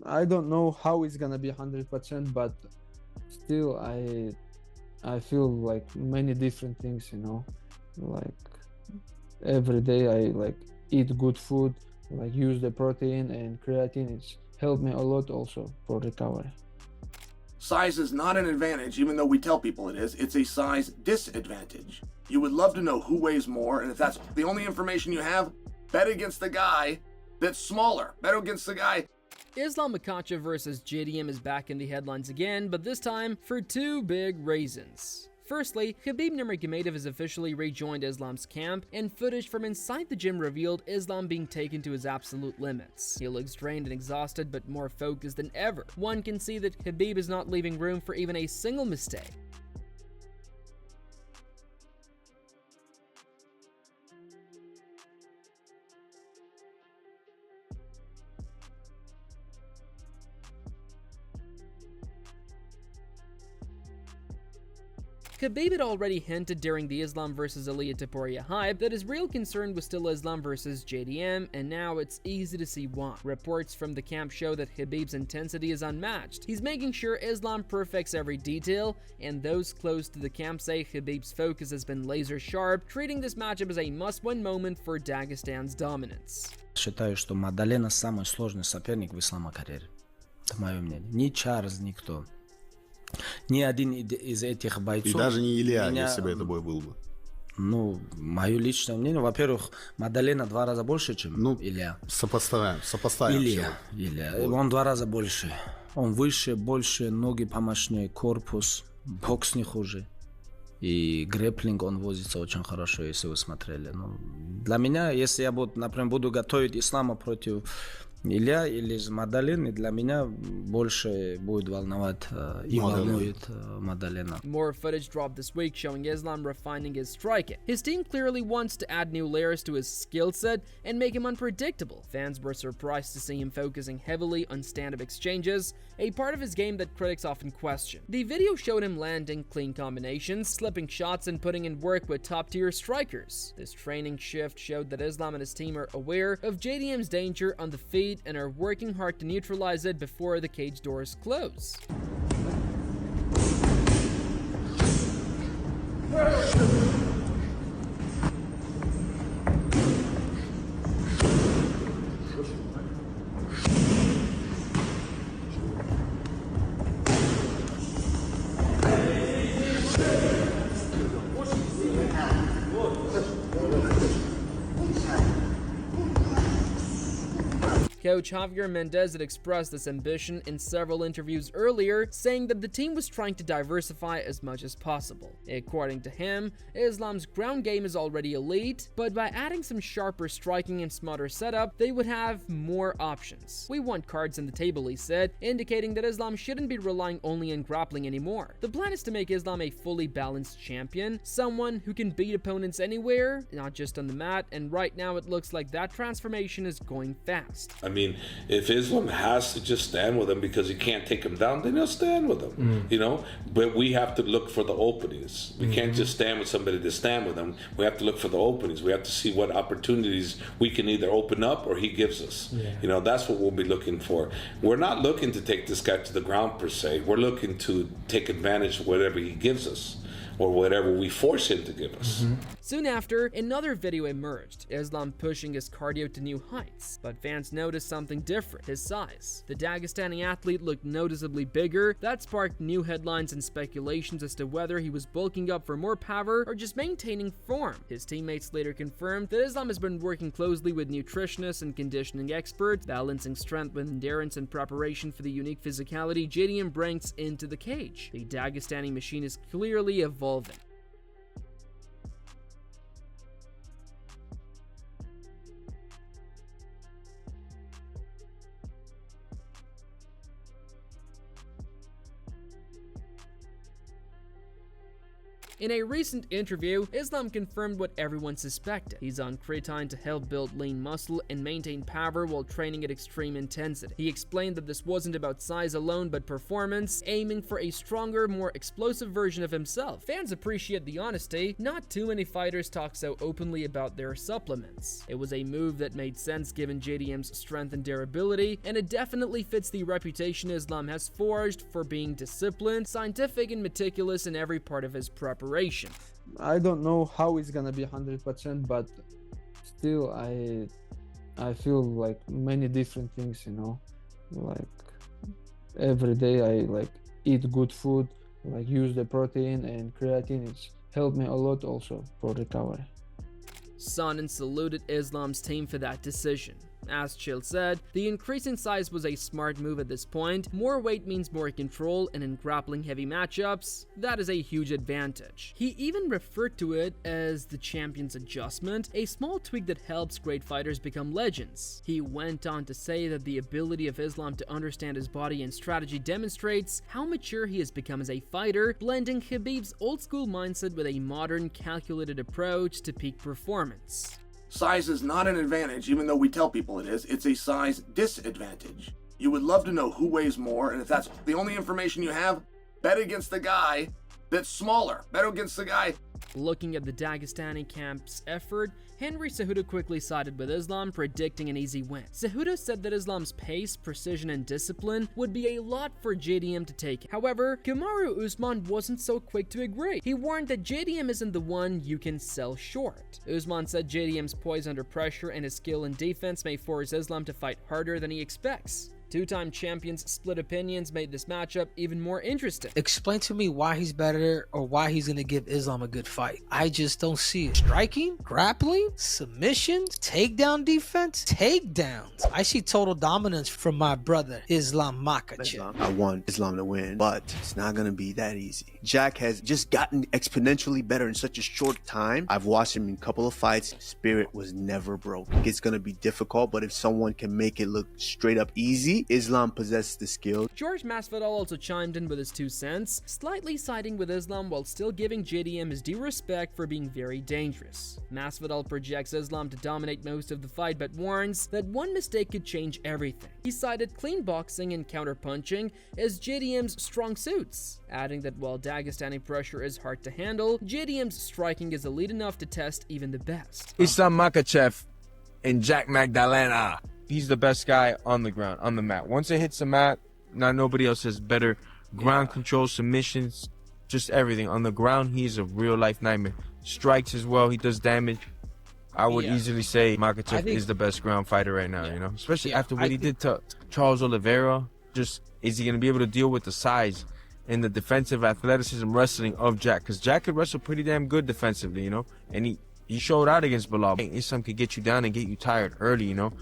I don't know how it's gonna be 100%, but still I feel like many different things, you know, like every day I like eat good food, like use the protein and creatine. It's helped me a lot also for recovery. Size is not an advantage, even though we tell people it is. It's a size disadvantage. You would love to know who weighs more, and if that's the only information you have, bet against the guy that's smaller. Bet against the guy. Islam Makhachev versus JDM is back in the headlines again, but this time for two big reasons. Firstly, Khabib Nurmagomedov has officially rejoined Islam's camp, and footage from inside the gym revealed Islam being taken to his absolute limits. He looks drained and exhausted, but more focused than ever. One can see that Khabib is not leaving room for even a single mistake. Khabib had already hinted during the Islam vs. Ilia Topuria hype that his real concern was still Islam vs. JDM, and now it's easy to see why. Reports from the camp show that Khabib's intensity is unmatched. He's making sure Islam perfects every detail, and those close to the camp say Khabib's focus has been laser sharp, treating this matchup as a must-win moment for Dagestan's dominance. Считаю, что Мадалена самый сложный соперник в Ислама карьере. Это мое мнение. Ни Чарльз, никто. Ни один из этих бойцов... И даже не Илья, если бы это бой был бы. Ну, мое личное мнение, во-первых, Мадалена 2 раза больше, чем Илья. Сопоставим. Илья. Вот. Он 2 раза больше. Он выше, больше, ноги помощнее, корпус, бокс не хуже. И грэпплинг он возится очень хорошо, если вы смотрели. Ну, для меня, если я буду, например, буду готовить Ислама против Илья или Мадалины, для меня больше будет волновать и волнует Мадалена. More footage dropped this week showing Islam refining his striking. His team clearly wants to add new layers to his skill set and make him unpredictable. Fans were surprised to see him focusing heavily on stand-up exchanges, a part of his game that critics often question. The video showed him landing clean combinations, slipping shots, and putting in work with top-tier strikers. This training shift showed that Islam and his team are aware of JDM's danger on the feet and are working hard to neutralize it before the cage doors close. Coach Javier Mendez had expressed this ambition in several interviews earlier, saying that the team was trying to diversify as much as possible. According to him, Islam's ground game is already elite, but by adding some sharper striking and smarter setup, they would have more options. We want cards on the table, he said, indicating that Islam shouldn't be relying only on grappling anymore. The plan is to make Islam a fully balanced champion, someone who can beat opponents anywhere, not just on the mat, and right now it looks like that transformation is going fast. I mean, if Islam has to just stand with him because he can't take him down, then he'll stand with him, you know? But we have to look for the openings. We can't just stand with somebody to stand with him. We have to look for the openings. We have to see what opportunities we can either open up or he gives us. You know, that's what we'll be looking for. We're not looking to take this guy to the ground per se. We're looking to take advantage of whatever he gives us, or whatever we force him to give us. Soon after, another video emerged, Islam pushing his cardio to new heights, but fans noticed something different, his size. The Dagestani athlete looked noticeably bigger. That sparked new headlines and speculations as to whether he was bulking up for more power or just maintaining form. His teammates later confirmed that Islam has been working closely with nutritionists and conditioning experts, balancing strength with endurance and preparation for the unique physicality JDM brings into the cage. The Dagestani machine is clearly evolving. In a recent interview, Islam confirmed what everyone suspected. He's on creatine to help build lean muscle and maintain power while training at extreme intensity. He explained that this wasn't about size alone but performance, aiming for a stronger, more explosive version of himself. Fans appreciate the honesty. Not too many fighters talk so openly about their supplements. It was a move that made sense given JDM's strength and durability, and it definitely fits the reputation Islam has forged for being disciplined, scientific, and meticulous in every part of his preparation. I don't know how it's gonna be 100%, but still I feel like many different things, you know, like every day I like eat good food, like use the protein and creatine. It's helped me a lot also for recovery. Sonnen saluted Islam's team for that decision. As Chill said, the increase in size was a smart move at this point. More weight means more control, and in grappling heavy matchups, that is a huge advantage. He even referred to it as the champion's adjustment, a small tweak that helps great fighters become legends. He went on to say that the ability of Islam to understand his body and strategy demonstrates how mature he has become as a fighter, blending Khabib's old-school mindset with a modern, calculated approach to peak performance. Size is not an advantage, even though we tell people it is. It's a size disadvantage. You would love to know who weighs more, and if that's the only information you have, bet against the guy that's smaller. Bet against the guy. Looking at the Dagestani camp's effort, Henry Cejudo quickly sided with Islam, predicting an easy win. Cejudo said that Islam's pace, precision, and discipline would be a lot for JDM to take. However, Kamaru Usman wasn't so quick to agree. He warned that JDM isn't the one you can sell short. Usman said JDM's poise under pressure and his skill in defense may force Islam to fight harder than he expects. Two-time champions' split opinions made this matchup even more interesting. Explain to me why he's better or why he's going to give Islam a good fight. I just don't see it. Striking, grappling, submissions, takedown defense, takedowns. I see total dominance from my brother, Islam Makhachev. I want Islam to win, but it's not going to be that easy. Jack has just gotten exponentially better in such a short time. I've watched him in a couple of fights. Spirit was never broke. It's going to be difficult, but if someone can make it look straight up easy, Islam possesses the skill. George Masvidal also chimed in with his 2 cents, slightly siding with Islam while still giving JDM his due respect for being very dangerous. Masvidal projects Islam to dominate most of the fight but warns that one mistake could change everything. He cited clean boxing and counterpunching as JDM's strong suits, adding that while Dagestani pressure is hard to handle, JDM's striking is elite enough to test even the best. Islam Makhachev and Jack Maddalena. He's the best guy on the ground, on the mat. Once it hits the mat, nobody else has better ground control, submissions, just everything. On the ground, he's a real-life nightmare. Strikes as well, he does damage. I would easily say Makhachev is the best ground fighter right now, you know? Especially after what he did to Charles Oliveira. Just, is he going to be able to deal with the size and the defensive athleticism wrestling of Jack? Because Jack could wrestle pretty damn good defensively, you know? And he showed out against Bilal. Islam could get you down and get you tired early, you know?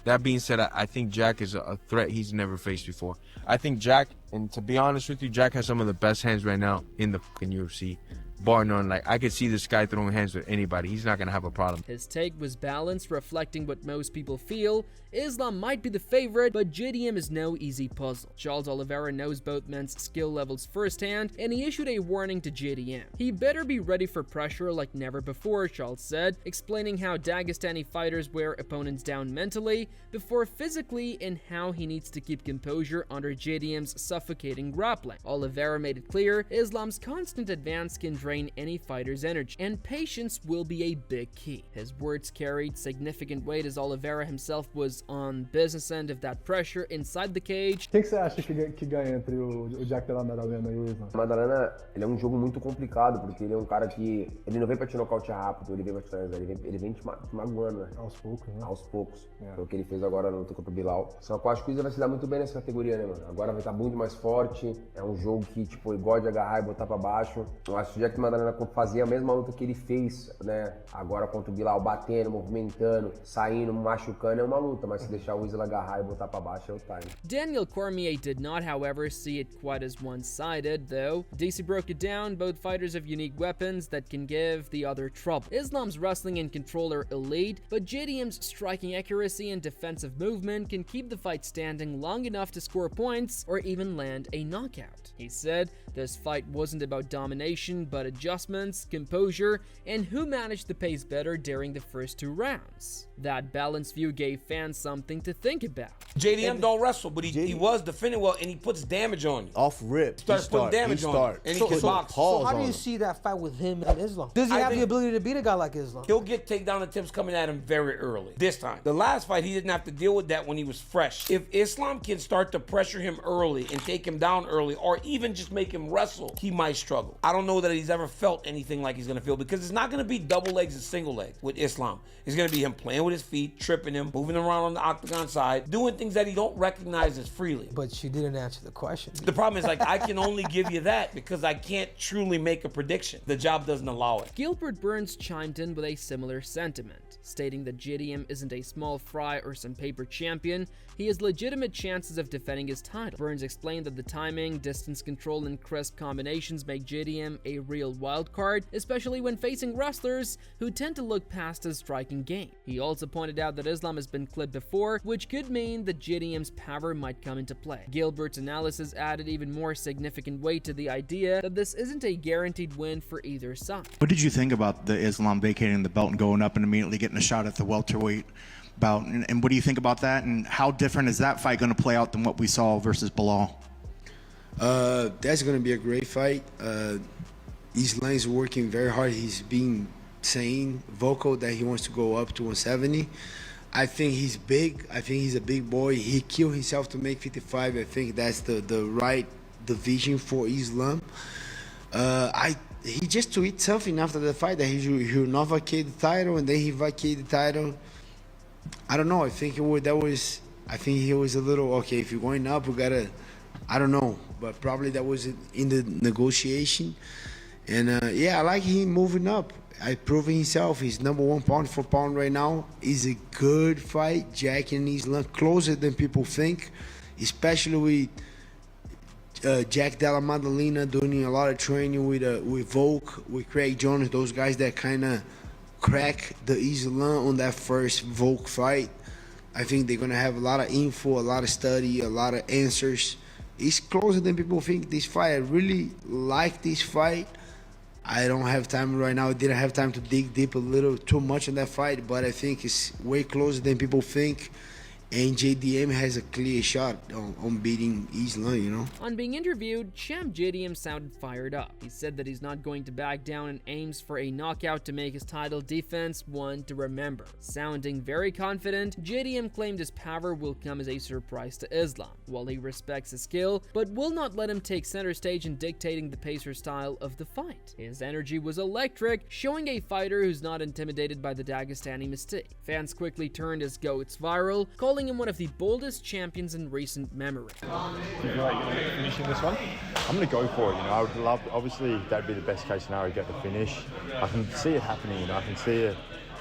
That being said, I think Jack is a threat he's never faced before. I think Jack, and to be honest with you, Jack has some of the best hands right now in the fucking UFC. Bar none. Like, I could see this guy throwing hands with anybody. He's not going to have a problem. His take was balanced, reflecting what most people feel. Islam might be the favorite, but JDM is no easy puzzle. Charles Oliveira knows both men's skill levels firsthand, and he issued a warning to JDM. He better be ready for pressure like never before, Charles said, explaining how Dagestani fighters wear opponents down mentally before physically and how he needs to keep composure under JDM's suffocating grappling. Oliveira made it clear Islam's constant advance can drain any fighter's energy, and patience will be a big key. His words carried significant weight as Oliveira himself was on business end of that pressure inside the cage. O que você acha que ganha entre o Jack Della Maddalena e o Islam? Maddalena, ele é um jogo muito complicado, porque ele é um cara que ele não vem pra te nocautear rápido, ele vem pra te finalizar, ele vem te magoando, né? Aos poucos, né? Aos poucos. Foi o que ele fez agora na luta contra o Bilal. Só que eu acho que o Islam vai se dar muito bem nessa categoria, né, mano? Agora vai estar muito mais forte, é um jogo que, tipo, ele gosta de agarrar e botar pra baixo. Eu acho que o Jack Maddalena fazia a mesma luta que ele fez, né? Agora contra o Bilal, batendo, movimentando, saindo, machucando, é uma luta, mas se deixar o Islam agarrar e botar pra baixo é o time. Daniel Cormier did not, however, see it quite as one-sided, though. DC broke it down, both fighters have unique weapons that can give the other trouble. Islam's wrestling and control are elite, but JDM's striking accuracy and defensive movement can keep the fight standing long enough to score points or even land a knockout. He said, this fight wasn't about domination, but about adjustments, composure, and who managed the pace better during the first 2 rounds. That balanced view gave fans something to think about. JDM don't wrestle, but he was defending well, and he puts damage on you. Off rip. Starts putting damage on you, and he can box. So how do you see that fight with him and Islam? Does he have the ability to beat a guy like Islam? He'll get takedown attempts coming at him very early. This time. The last fight, he didn't have to deal with that when he was fresh. If Islam can start to pressure him early and take him down early, or even just make him wrestle, he might struggle. I don't know that he's ever felt anything like he's going to feel, because it's not going to be double legs and single legs with Islam. It's going to be him playing with his feet, tripping him, moving around on the octagon side, doing things that he don't recognize as freely. But you didn't answer the question. The problem is, like, I can only give you that because I can't truly make a prediction. The job doesn't allow it. Gilbert Burns chimed in with a similar sentiment, stating that JDM isn't a small fry or some paper champion. He has legitimate chances of defending his title. Burns explained that the timing, distance control, and crisp combinations make JDM a real wild card, especially when facing wrestlers who tend to look past his striking game. He also pointed out that Islam has been clipped before, which could mean that JDM's power might come into play. Gilbert's analysis added even more significant weight to the idea that this isn't a guaranteed win for either side. What did you think about the Islam vacating the belt and going up and immediately getting a shot at the welterweight bout? And what do you think about that? And how different is that fight going to play out than what we saw versus Bilal? That's going to be a great fight. Islam's working very hard. He's being vocal that he wants to go up to 170. I think he's big. I think he's a big boy. He killed himself to make 55. I think that's the right division for Islam. He just tweeted something after the fight that he will not vacate the title, and then he vacated the title. I don't know. I think he was a little, okay, if you're going up, we gotta, I don't know. But probably that was in the negotiation. And yeah, I like him moving up. Proving himself. He's #1 pound for pound right now. It's a good fight. Jack and Islam closer than people think, especially with Jack Della Maddalena doing a lot of training with Volk, with Craig Jones, those guys that kind of crack the Islam on that first Volk fight. I think they're gonna have a lot of info, a lot of study, a lot of answers. It's closer than people think, this fight. I really like this fight. I don't have time right now. I didn't have time to dig deep a little too much in that fight, but I think it's way closer than people think. And JDM has a clear shot on beating Islam, you know? On being interviewed, champ JDM sounded fired up. He said that he's not going to back down and aims for a knockout to make his title defense one to remember. Sounding very confident, JDM claimed his power will come as a surprise to Islam, while he respects his skill, but will not let him take center stage in dictating the pace or style of the fight. His energy was electric, showing a fighter who's not intimidated by the Dagestani mystique. Fans quickly turned his goats viral, calling him one of the boldest champions in recent memory. Do you feel like you're going to finish in this one? I'm going to go for it. You know, I would love. Obviously, that'd be the best case scenario. Get the finish. I can see it happening. You know, I can see it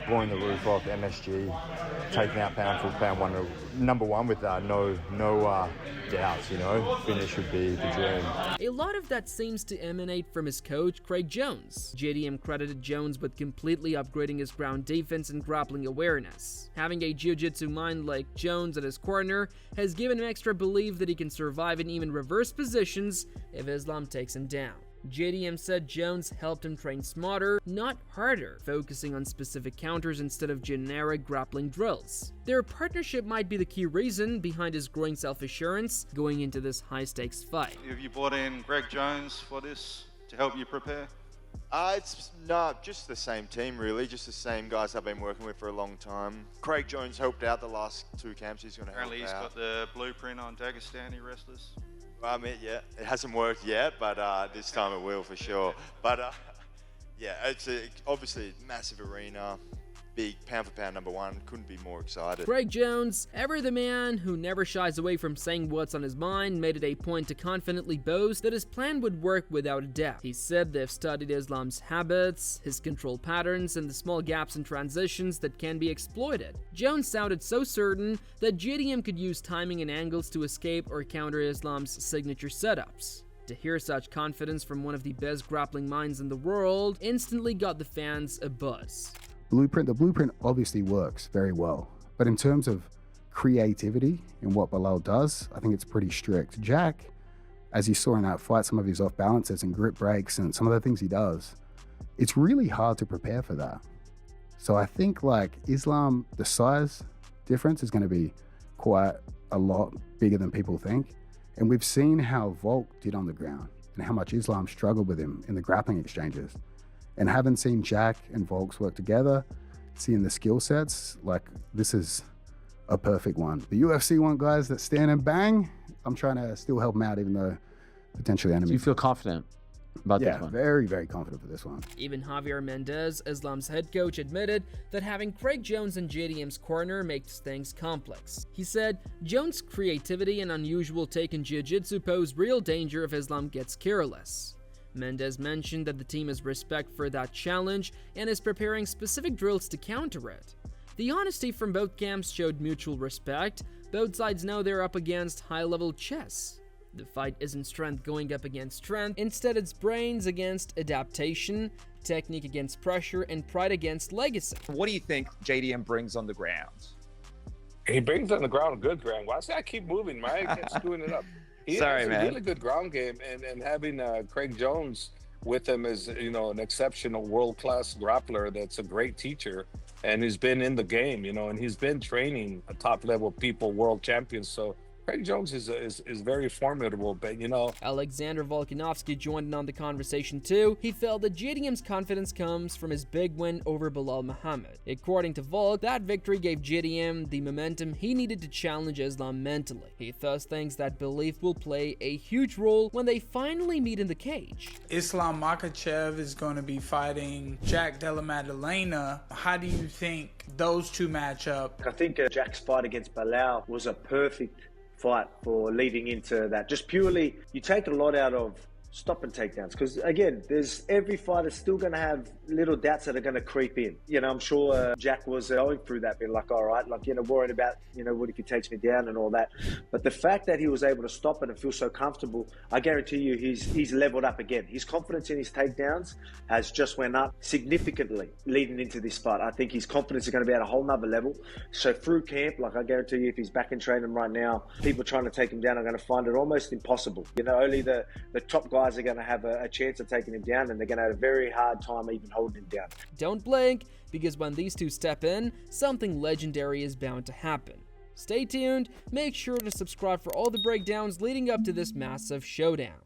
blowing the roof off. MSG taking out pound for pound one, #1 with no doubts. You know, finish would be the dream. A lot of that seems to emanate from his coach, Craig Jones. JDM credited Jones with completely upgrading his ground defense and grappling awareness. Having a jiu-jitsu mind like Jones at his corner has given him extra belief that he can survive and even reverse positions if Islam takes him down. JDM said Jones helped him train smarter, not harder, focusing on specific counters instead of generic grappling drills. Their partnership might be the key reason behind his growing self-assurance going into this high-stakes fight. Have you brought in Greg Jones for this to help you prepare? It's not just the same team, really, just the same guys I've been working with for a long time. Craig Jones helped out the last 2 camps. He's going to help out. Apparently he's got the blueprint on Dagestani wrestlers. I mean, yeah, it hasn't worked yet, but this time it will for sure. But yeah, it's obviously a massive arena. Big pound for pound #1, couldn't be more excited. Craig Jones, ever the man who never shies away from saying what's on his mind, made it a point to confidently boast that his plan would work without a doubt. He said they've studied Islam's habits, his control patterns, and the small gaps and transitions that can be exploited. Jones sounded so certain that JDM could use timing and angles to escape or counter Islam's signature setups. To hear such confidence from one of the best grappling minds in the world instantly got the fans a buzz. The blueprint obviously works very well, but in terms of creativity and what Bilal does, I think it's pretty strict. Jack, as you saw in that fight, some of his off balances and grip breaks and some of the things he does, it's really hard to prepare for that. So I think like Islam, the size difference is going to be quite a lot bigger than people think. And we've seen how Volk did on the ground and how much Islam struggled with him in the grappling exchanges. And having seen Jack and Volks work together, seeing the skill sets, like this is a perfect one. The UFC want guys that stand and bang. I'm trying to still help them out even though potentially enemies. Do you feel confident about this one? Yeah, very, very confident for this one. Even Javier Mendez, Islam's head coach, admitted that having Craig Jones in JDM's corner makes things complex. He said, Jones' creativity and unusual take in jiu-jitsu pose real danger if Islam gets careless. Mendez mentioned that the team has respect for that challenge and is preparing specific drills to counter it. The honesty from both camps showed mutual respect. Both sides know they're up against high-level chess. The fight isn't strength going up against strength, instead it's brains against adaptation, technique against pressure, and pride against legacy. What do you think JDM brings on the ground? He brings on the ground good ground. Why say I keep moving, Mike? Keep screwing it up. He has a really good ground game, and having Craig Jones with him is, you know, an exceptional world-class grappler that's a great teacher, and he's been in the game, you know, and he's been training top-level people, world champions. So Craig Jones is very formidable, but you know. Alexander Volkanovski joined in on the conversation too. He felt that JDM's confidence comes from his big win over Belal Muhammad. According to Volk, that victory gave JDM the momentum he needed to challenge Islam mentally. He thus thinks that belief will play a huge role when they finally meet in the cage. Islam Makhachev is going to be fighting Jack Della Maddalena. How do you think those two match up? I think Jack's fight against Belal was a perfect fight for leading into that. Just purely, you take a lot out of stop and takedowns, because again, there's every fighter's still going to have little doubts that are going to creep in. You know, I'm sure Jack was going through that, being like, all right, like, you know, worried about, you know, what if he takes me down and all that. But the fact that he was able to stop it and feel so comfortable, I guarantee you he's leveled up again. His confidence in his takedowns has just went up significantly leading into this fight. I think his confidence is going to be at a whole nother level. So through camp, like, I guarantee you if he's back in training right now, people trying to take him down are going to find it almost impossible. You know, only the top guys are going to have a chance of taking him down, and they're going to have a very hard time even holding him down. Don't blink, because when these two step in, something legendary is bound to happen. Stay tuned, make sure to subscribe for all the breakdowns leading up to this massive showdown.